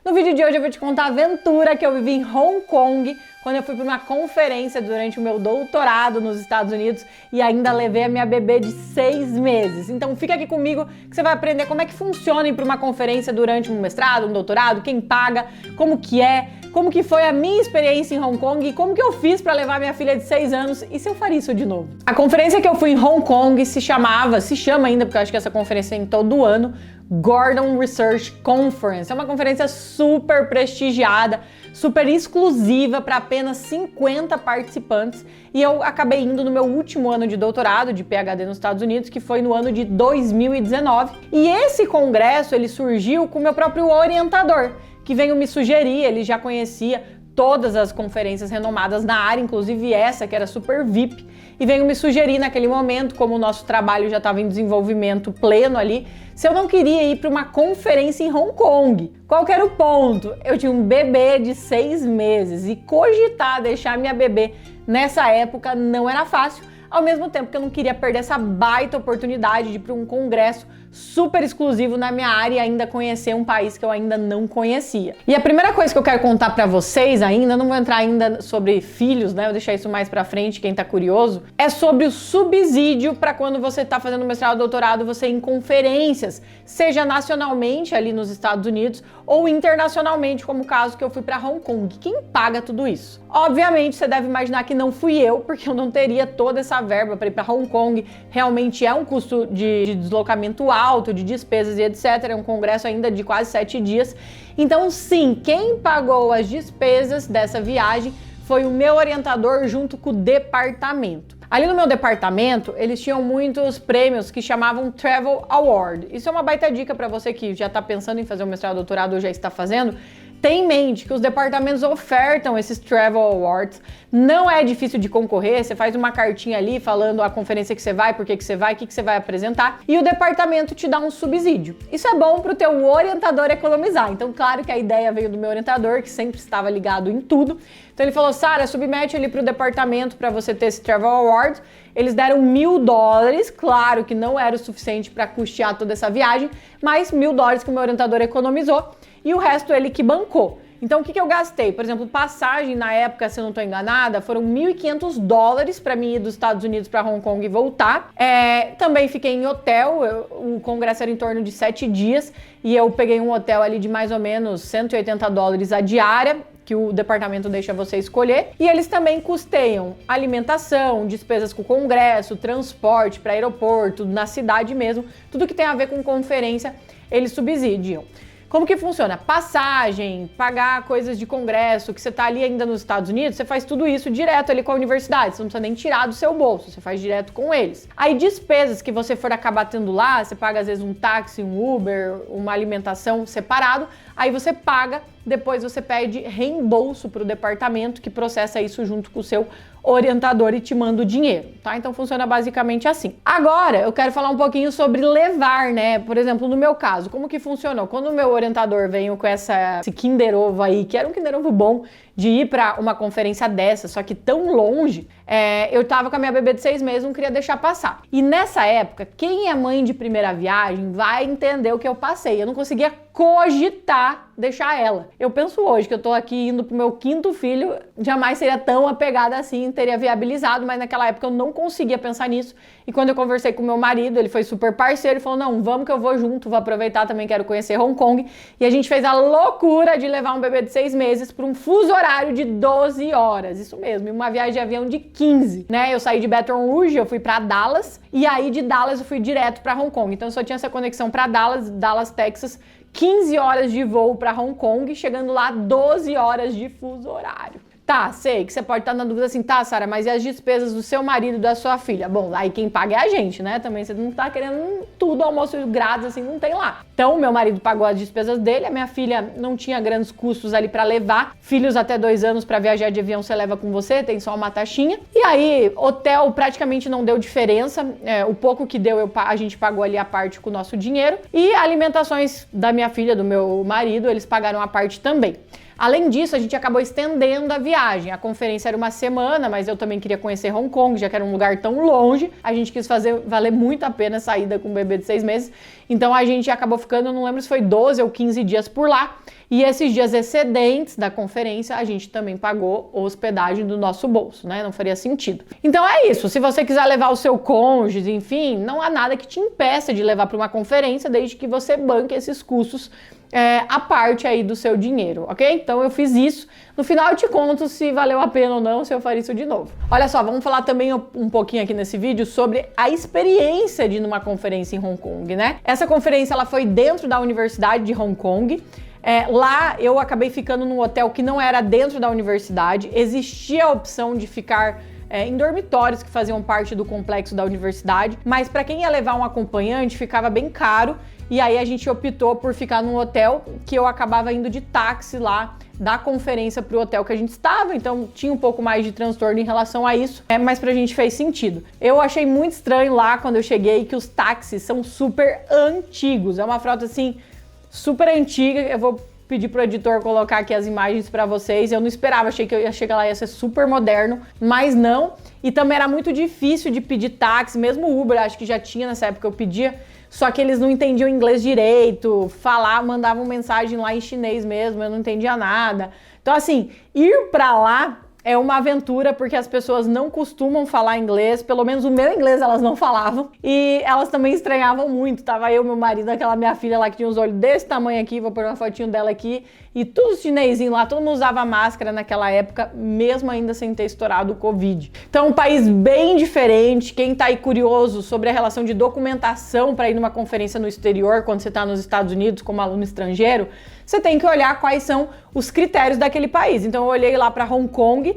No vídeo de hoje eu vou te contar a aventura que eu vivi em Hong Kong, quando eu fui para uma conferência durante o meu doutorado nos Estados Unidos e ainda levei a minha bebê de 6 meses. Então fica aqui comigo que você vai aprender como é que funciona ir para uma conferência durante um mestrado, um doutorado, quem paga, como que foi a minha experiência em Hong Kong e como que eu fiz para levar minha filha de 6 anos e se eu faria isso de novo. A conferência que eu fui em Hong Kong se chama ainda, porque eu acho que essa conferência tem todo ano, Gordon Research Conference. É uma conferência super prestigiada, super exclusiva para apenas 50 participantes e eu acabei indo no meu último ano de doutorado de PhD nos Estados Unidos, que foi no ano de 2019. E esse congresso ele surgiu com o meu próprio orientador, que veio me sugerir, ele já conhecia todas as conferências renomadas na área, inclusive essa que era super VIP, e veio me sugerir naquele momento, como o nosso trabalho já estava em desenvolvimento pleno ali, se eu não queria ir para uma conferência em Hong Kong. Qual que era o ponto? Eu tinha um bebê de 6 meses e cogitar deixar minha bebê nessa época não era fácil, ao mesmo tempo que eu não queria perder essa baita oportunidade de ir para um congresso super exclusivo na minha área e ainda conhecer um país que eu ainda não conhecia. E a primeira coisa que eu quero contar para vocês ainda, não vou entrar ainda sobre filhos, né? Vou deixar isso mais para frente, quem tá curioso, é sobre o subsídio para quando você tá fazendo mestrado, doutorado, você ir em conferências, seja nacionalmente ali nos Estados Unidos ou internacionalmente, como o caso que eu fui para Hong Kong. Quem paga tudo isso? Obviamente, você deve imaginar que não fui eu, porque eu não teria toda essa verba para ir para Hong Kong. Realmente é um custo de deslocamento alto, de despesas e etc. É um congresso ainda de quase 7 dias. Então, sim, quem pagou as despesas dessa viagem foi o meu orientador junto com o departamento. Ali no meu departamento, eles tinham muitos prêmios que chamavam Travel Award. Isso é uma baita dica para você que já está pensando em fazer um mestrado, doutorado ou já está fazendo. Tem em mente que os departamentos ofertam esses Travel Awards. Não é difícil de concorrer, você faz uma cartinha ali falando a conferência que você vai, por que você vai, o que você vai apresentar, e o departamento te dá um subsídio. Isso é bom para o teu orientador economizar. Então, claro que a ideia veio do meu orientador, que sempre estava ligado em tudo. Então ele falou, Sara, submete ali para o departamento para você ter esse Travel Award. Eles deram $1.000, claro que não era o suficiente para custear toda essa viagem, mas $1.000 que o meu orientador economizou e o resto ele que bancou. Então o que eu gastei? Por exemplo, passagem na época, se eu não estou enganada, foram $1.500 para mim ir dos Estados Unidos para Hong Kong e voltar. Também fiquei em hotel, o congresso era em torno de 7 dias e eu peguei um hotel ali de mais ou menos $180 a diária, que o departamento deixa você escolher, e eles também custeiam alimentação, despesas com o congresso, transporte para aeroporto, na cidade mesmo, tudo que tem a ver com conferência, eles subsidiam. Como que funciona? Passagem, pagar coisas de congresso, que você tá ali ainda nos Estados Unidos, você faz tudo isso direto ali com a universidade, você não precisa nem tirar do seu bolso, você faz direto com eles. Aí despesas que você for acabar tendo lá, você paga às vezes um táxi, um Uber, uma alimentação separado, aí você paga, depois você pede reembolso para o departamento que processa isso junto com o seu orientador e te manda o dinheiro, tá? Então funciona basicamente assim. Agora eu quero falar um pouquinho sobre levar, né? Por exemplo, no meu caso, como que funcionou? Quando o meu orientador veio com esse Kinder Ovo aí, que era um Kinder Ovo bom, de ir para uma conferência dessa, só que tão longe, eu tava com a minha bebê de 6 meses, não queria deixar passar. E nessa época, quem é mãe de primeira viagem vai entender o que eu passei. Eu não conseguia cogitar deixar ela. Eu penso hoje que eu tô aqui indo pro meu 5º filho, jamais seria tão apegada assim, teria viabilizado, mas naquela época eu não conseguia pensar nisso. E quando eu conversei com meu marido, ele foi super parceiro e falou, não, vamos que eu vou junto, vou aproveitar, também quero conhecer Hong Kong. E a gente fez a loucura de levar um bebê de 6 meses para um fuso horário de 12 horas, isso mesmo, e uma viagem de avião de 15, né? Eu saí de Baton Rouge, eu fui para Dallas, e aí de Dallas eu fui direto para Hong Kong. Então eu só tinha essa conexão para Dallas, Texas, 15 horas de voo para Hong Kong, chegando lá 12 horas de fuso horário. Tá, sei que você pode estar na dúvida assim, tá, Sara, mas e as despesas do seu marido e da sua filha? Bom, aí quem paga é a gente, né? Também você não tá querendo tudo, almoço grátis, assim, não tem lá. Então, meu marido pagou as despesas dele, a minha filha não tinha grandes custos ali pra levar. Filhos até 2 anos pra viajar de avião você leva com você, tem só uma taxinha. E aí, hotel praticamente não deu diferença, o pouco que deu a gente pagou ali a parte com o nosso dinheiro. E alimentações da minha filha, do meu marido, eles pagaram a parte também. Além disso, a gente acabou estendendo a viagem. A conferência era uma semana, mas eu também queria conhecer Hong Kong, já que era um lugar tão longe. A gente quis fazer valer muito a pena a saída com um bebê de 6 meses. Então a gente acabou ficando, eu não lembro se foi 12 ou 15 dias por lá. E esses dias excedentes da conferência, a gente também pagou hospedagem do nosso bolso, né? Não faria sentido. Então é isso, se você quiser levar o seu cônjuge, enfim, não há nada que te impeça de levar para uma conferência, desde que você banque esses custos a parte aí do seu dinheiro, ok? Então eu fiz isso. No final eu te conto se valeu a pena ou não, se eu faria isso de novo. Olha só, vamos falar também um pouquinho aqui nesse vídeo sobre a experiência de ir numa conferência em Hong Kong, né? Essa conferência ela foi dentro da Universidade de Hong Kong. Lá eu acabei ficando num hotel que não era dentro da universidade. Existia a opção de ficar em dormitórios que faziam parte do complexo da universidade, mas para quem ia levar um acompanhante ficava bem caro, e aí a gente optou por ficar num hotel que eu acabava indo de táxi lá da conferência para o hotel que a gente estava, então tinha um pouco mais de transtorno em relação a isso, mas pra gente fez sentido. Eu achei muito estranho lá quando eu cheguei que os táxis são super antigos, é uma frota assim super antiga. Eu vou pedir pro editor colocar aqui as imagens para vocês. Eu não esperava, achei que eu ia chegar lá e ia ser super moderno, mas não. E também era muito difícil de pedir táxi, mesmo Uber, acho que já tinha nessa época eu pedia, só que eles não entendiam inglês direito, mandavam mensagem lá em chinês mesmo, eu não entendia nada. Então assim, ir para lá é uma aventura, porque as pessoas não costumam falar inglês, pelo menos o meu inglês elas não falavam, e elas também estranhavam muito. Tava eu, meu marido, aquela minha filha lá que tinha os olhos desse tamanho aqui, vou pôr uma fotinho dela aqui, e todos os chinesinhos lá, todo mundo usava máscara naquela época, mesmo ainda sem ter estourado o Covid. Então, um país bem diferente. Quem tá aí curioso sobre a relação de documentação para ir numa conferência no exterior, quando você tá nos Estados Unidos como aluno estrangeiro, você tem que olhar quais são os critérios daquele país. Então eu olhei lá para Hong Kong,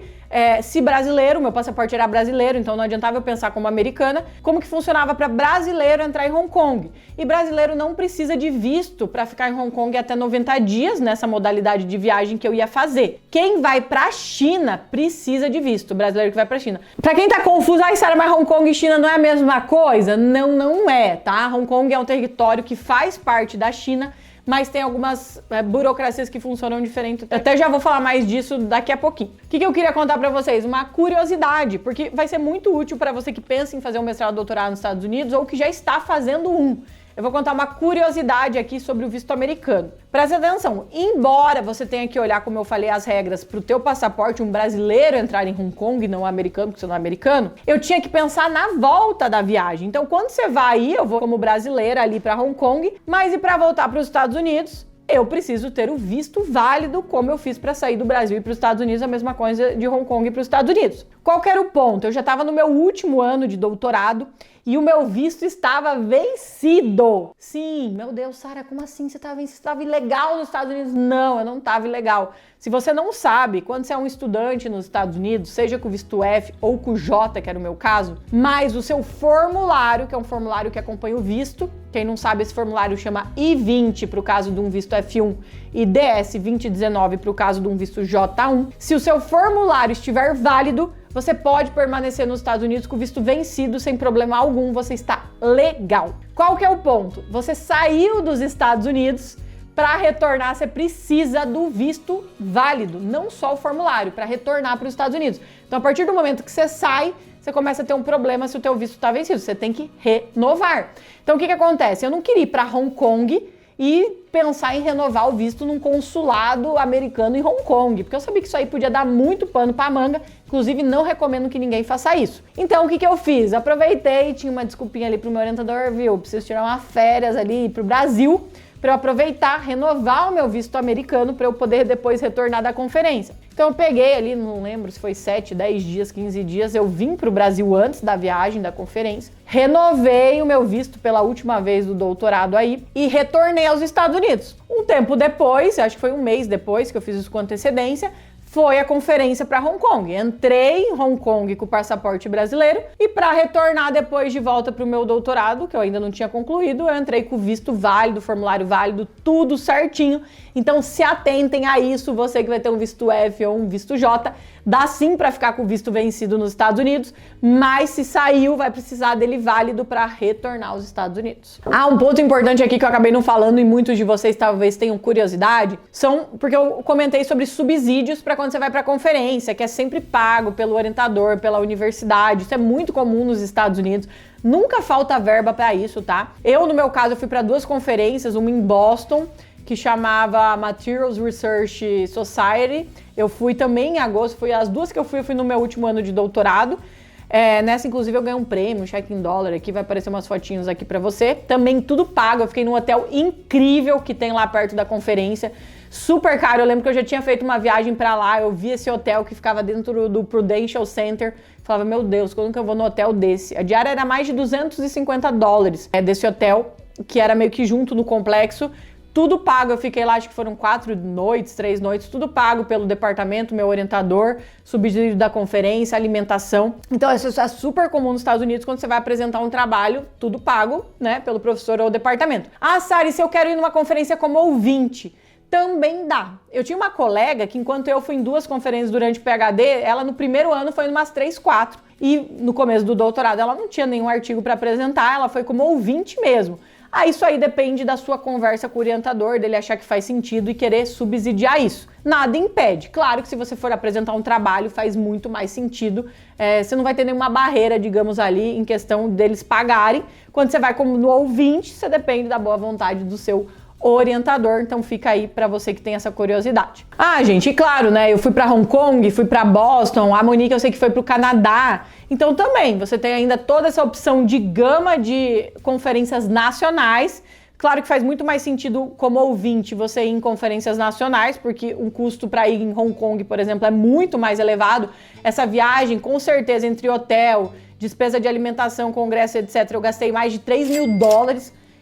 se brasileiro, meu passaporte era brasileiro, então não adiantava eu pensar como americana, como que funcionava para brasileiro entrar em Hong Kong. E brasileiro não precisa de visto para ficar em Hong Kong até 90 dias nessa modalidade de viagem que eu ia fazer. Quem vai para a China precisa de visto, o brasileiro que vai para a China. Para quem tá confuso, Sara, mas Hong Kong e China não é a mesma coisa? Não, não é, tá? Hong Kong é um território que faz parte da China, mas tem algumas burocracias que funcionam diferente. Eu até já vou falar mais disso daqui a pouquinho. O que eu queria contar pra vocês? Uma curiosidade, porque vai ser muito útil para você que pensa em fazer um mestrado ou doutorado nos Estados Unidos ou que já está fazendo um. Eu vou contar uma curiosidade aqui sobre o visto americano. Presta atenção, embora você tenha que olhar, como eu falei, as regras para o teu passaporte, um brasileiro entrar em Hong Kong, não um americano, porque você não é americano, eu tinha que pensar na volta da viagem. Então, quando você vai aí, eu vou como brasileira ali para Hong Kong, mas e para voltar para os Estados Unidos, eu preciso ter o visto válido, como eu fiz para sair do Brasil e para os Estados Unidos, a mesma coisa de Hong Kong para os Estados Unidos. Qual que era o ponto? Eu já estava no meu último ano de doutorado e o meu visto estava vencido. Sim, meu Deus, Sara, como assim você estava vencido? Você estava ilegal nos Estados Unidos? Não, eu não estava ilegal. Se você não sabe, quando você é um estudante nos Estados Unidos, seja com visto F ou com J, que era o meu caso, mas o seu formulário, que é um formulário que acompanha o visto, quem não sabe, esse formulário chama I-20 para o caso de um visto F1 e DS-2019 para o caso de um visto J1. Se o seu formulário estiver válido, você pode permanecer nos Estados Unidos com o visto vencido sem problema algum, você está legal. Qual que é o ponto? Você saiu dos Estados Unidos, para retornar você precisa do visto válido, não só o formulário, para retornar para os Estados Unidos. Então, a partir do momento que você sai, você começa a ter um problema se o teu visto está vencido, você tem que renovar. Então, o que acontece? Eu não queria ir para Hong Kong e pensar em renovar o visto num consulado americano em Hong Kong, porque eu sabia que isso aí podia dar muito pano para manga, inclusive não recomendo que ninguém faça isso. Então o que eu fiz? Aproveitei, tinha uma desculpinha ali pro meu orientador, viu? Preciso tirar uma férias ali pro Brasil, para eu aproveitar, renovar o meu visto americano para eu poder depois retornar da conferência. Então eu peguei ali, não lembro se foi 7, 10 dias, 15 dias, eu vim para o Brasil antes da viagem, da conferência, renovei o meu visto pela última vez do doutorado aí e retornei aos Estados Unidos. Um tempo depois, acho que foi um mês depois que eu fiz isso com antecedência, foi a conferência para Hong Kong. Entrei em Hong Kong com o passaporte brasileiro e para retornar depois de volta para o meu doutorado, que eu ainda não tinha concluído, eu entrei com o visto válido, formulário válido, tudo certinho. Então se atentem a isso, você que vai ter um visto F ou um visto J, dá sim para ficar com o visto vencido nos Estados Unidos, mas se saiu, vai precisar dele válido para retornar aos Estados Unidos. Um ponto importante aqui que eu acabei não falando e muitos de vocês talvez tenham curiosidade, porque eu comentei sobre subsídios para quando você vai para a conferência, que é sempre pago pelo orientador, pela universidade. Isso é muito comum nos Estados Unidos. Nunca falta verba para isso, tá? Eu, no meu caso, eu fui para 2 conferências, uma em Boston, que chamava Materials Research Society. Eu fui também em agosto, foi as duas que eu fui no meu último ano de doutorado. Nessa, inclusive, eu ganhei um prêmio, um cheque em dólar aqui, vai aparecer umas fotinhos aqui pra você. Também tudo pago, eu fiquei num hotel incrível que tem lá perto da conferência. Super caro, eu lembro que eu já tinha feito uma viagem pra lá, eu vi esse hotel que ficava dentro do Prudential Center, falava, meu Deus, quando que eu vou no hotel desse? A diária era mais de $250 desse hotel, que era meio que junto no complexo, tudo pago, eu fiquei lá, acho que foram 4 noites, 3 noites, tudo pago pelo departamento, meu orientador, subsídio da conferência, alimentação. Então isso é super comum nos Estados Unidos, quando você vai apresentar um trabalho, tudo pago, né, pelo professor ou departamento. Ah, Sari, se eu quero ir numa conferência como ouvinte, também dá. Eu tinha uma colega que, enquanto eu fui em 2 conferências durante o PhD, ela no primeiro ano foi em umas 3, 4. E no começo do doutorado ela não tinha nenhum artigo para apresentar, ela foi como ouvinte mesmo. Isso aí depende da sua conversa com o orientador, dele achar que faz sentido e querer subsidiar isso. Nada impede. Claro que se você for apresentar um trabalho, faz muito mais sentido. Você não vai ter nenhuma barreira, digamos ali, em questão deles pagarem. Quando você vai como no ouvinte, você depende da boa vontade do seu orientador, então fica aí pra você que tem essa curiosidade. Gente, e claro, né, eu fui pra Hong Kong, fui pra Boston, a Monique eu sei que foi pro Canadá, então também você tem ainda toda essa opção de gama de conferências nacionais. Claro que faz muito mais sentido como ouvinte você ir em conferências nacionais, porque o custo para ir em Hong Kong, por exemplo, é muito mais elevado. Essa viagem, com certeza, entre hotel, despesa de alimentação, congresso, etc., eu gastei mais de $3 mil,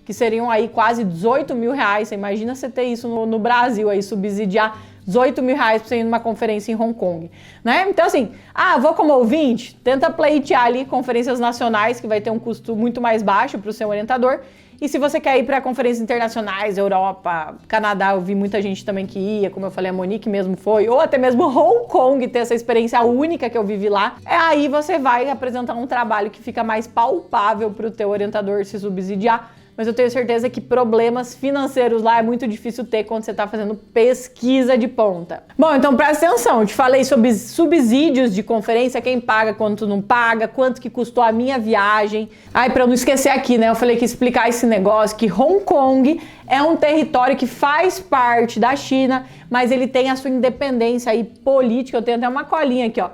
que seriam aí quase R$18 mil. Você imagina você ter isso no Brasil, aí subsidiar R$18 mil pra você ir numa conferência em Hong Kong, né? Então assim, vou como ouvinte, tenta pleitear ali conferências nacionais, que vai ter um custo muito mais baixo para o seu orientador. E se você quer ir para conferências internacionais, Europa, Canadá, eu vi muita gente também que ia, como eu falei, a Monique mesmo foi, ou até mesmo Hong Kong, ter essa experiência única que eu vivi lá, aí você vai apresentar um trabalho que fica mais palpável para o teu orientador se subsidiar. Mas eu tenho certeza que problemas financeiros lá é muito difícil ter quando você está fazendo pesquisa de ponta. Bom, então presta atenção, eu te falei sobre subsídios de conferência, quem paga, quanto não paga, quanto que custou a minha viagem. Para eu não esquecer aqui, né, eu falei que ia explicar esse negócio, que Hong Kong é um território que faz parte da China, mas ele tem a sua independência aí política, eu tenho até uma colinha aqui, ó.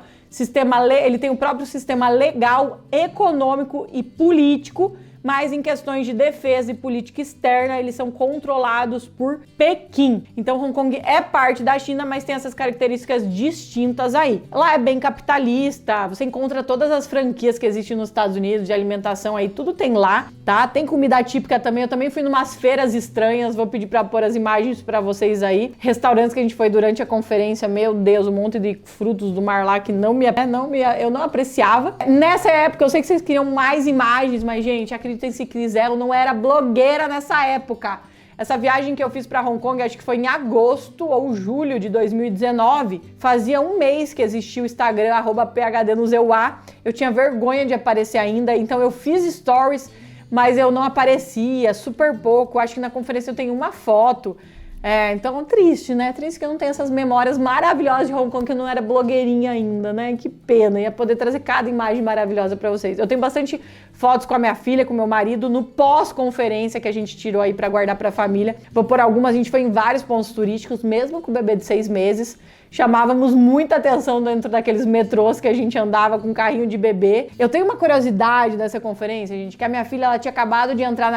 Ele tem o próprio sistema legal, econômico e político, mas em questões de defesa e política externa, eles são controlados por Pequim. Então, Hong Kong é parte da China, mas tem essas características distintas aí. Lá é bem capitalista, você encontra todas as franquias que existem nos Estados Unidos de alimentação aí, tudo tem lá, tá? Tem comida típica também, eu também fui numas feiras estranhas, vou pedir pra pôr as imagens pra vocês aí. Restaurantes que a gente foi durante a conferência, meu Deus, um monte de frutos do mar lá que eu não apreciava. Nessa época, eu sei que vocês queriam mais imagens, mas, gente, acreditem se quiser, eu não era blogueira nessa época. Essa viagem que eu fiz para Hong Kong, acho que foi em agosto ou julho de 2019, fazia um mês que existia o Instagram, @PHDNozeua. Eu tinha vergonha de aparecer ainda, então eu fiz stories, mas eu não aparecia, super pouco. Acho que na conferência eu tenho uma foto. Então triste, né? Triste que eu não tenho essas memórias maravilhosas de Hong Kong, que eu não era blogueirinha ainda, né? Que pena, ia poder trazer cada imagem maravilhosa pra vocês. Eu tenho bastante fotos com a minha filha, com meu marido, no pós-conferência que a gente tirou aí pra guardar pra família. Vou pôr algumas, a gente foi em vários pontos turísticos, mesmo com o bebê de 6 meses. Chamávamos muita atenção dentro daqueles metrôs que a gente andava com carrinho de bebê. Eu tenho uma curiosidade dessa conferência, gente, que a minha filha ela tinha acabado de entrar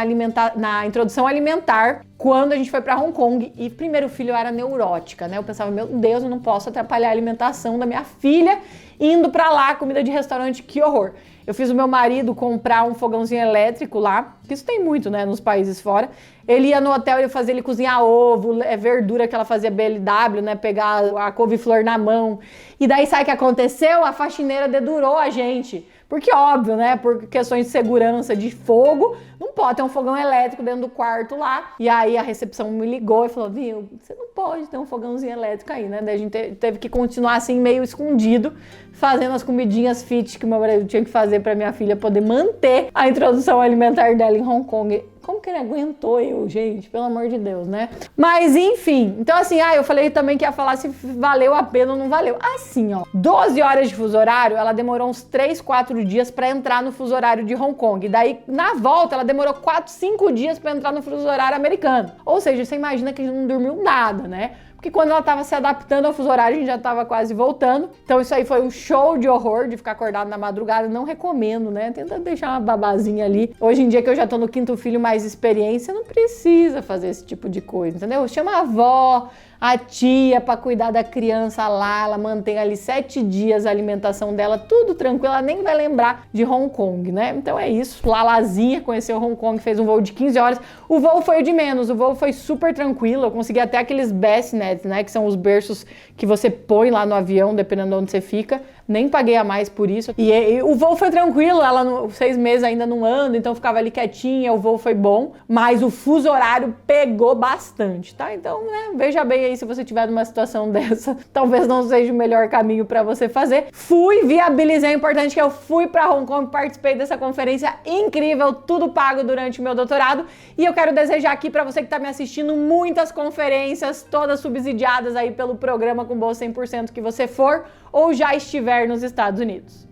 na introdução alimentar quando a gente foi para Hong Kong, e primeiro filho eu era neurótica, né? Eu pensava, meu Deus, eu não posso atrapalhar a alimentação da minha filha indo para lá, comida de restaurante, que horror. Eu fiz o meu marido comprar um fogãozinho elétrico lá, que isso tem muito, né, nos países fora. Ele ia no hotel e fazia ele cozinhar ovo, verdura que ela fazia BLW, né, pegar a couve-flor na mão. E daí sabe o que aconteceu? A faxineira dedurou a gente. Porque óbvio, né, por questões de segurança de fogo, não pode ter um fogão elétrico dentro do quarto lá. E aí a recepção me ligou e falou, viu, você não pode ter um fogãozinho elétrico aí, né? Daí a gente teve que continuar assim meio escondido, fazendo as comidinhas fit que o meu marido tinha que fazer para minha filha poder manter a introdução alimentar dela em Hong Kong. Como que ele aguentou eu, gente? Pelo amor de Deus, né? Mas, enfim. Então, assim, eu falei também que ia falar se valeu a pena ou não valeu. Assim, ó. 12 horas de fuso horário, ela demorou uns 3, 4 dias pra entrar no fuso horário de Hong Kong. E daí, na volta, ela demorou 4, 5 dias pra entrar no fuso horário americano. Ou seja, você imagina que a gente não dormiu nada, né? Porque quando ela tava se adaptando ao fuso horário, a gente já tava quase voltando. Então isso aí foi um show de horror, de ficar acordado na madrugada. Não recomendo, né? Tenta deixar uma babazinha ali. Hoje em dia que eu já tô no 5º filho, mais experiência, não precisa fazer esse tipo de coisa, entendeu? Chama a avó, a tia pra cuidar da criança lá, ela mantém ali 7 dias a alimentação dela, tudo tranquilo, ela nem vai lembrar de Hong Kong, né? Então é isso, Lalazinha conheceu Hong Kong, fez um voo de 15 horas, o voo foi o de menos, o voo foi super tranquilo, eu consegui até aqueles bassinets, né, que são os berços que você põe lá no avião, dependendo de onde você fica, nem paguei a mais por isso, e o voo foi tranquilo, ela 6 meses ainda não anda, então ficava ali quietinha, o voo foi bom, mas o fuso horário pegou bastante, tá? Então, né, veja bem aí se você tiver numa situação dessa, talvez não seja o melhor caminho para você fazer. Viabilizei, é importante que eu fui para Hong Kong, participei dessa conferência incrível, tudo pago durante o meu doutorado, e eu quero desejar aqui para você que está me assistindo muitas conferências, todas subsidiadas aí pelo programa Com Bolsa 100% que você for ou já estiver nos Estados Unidos.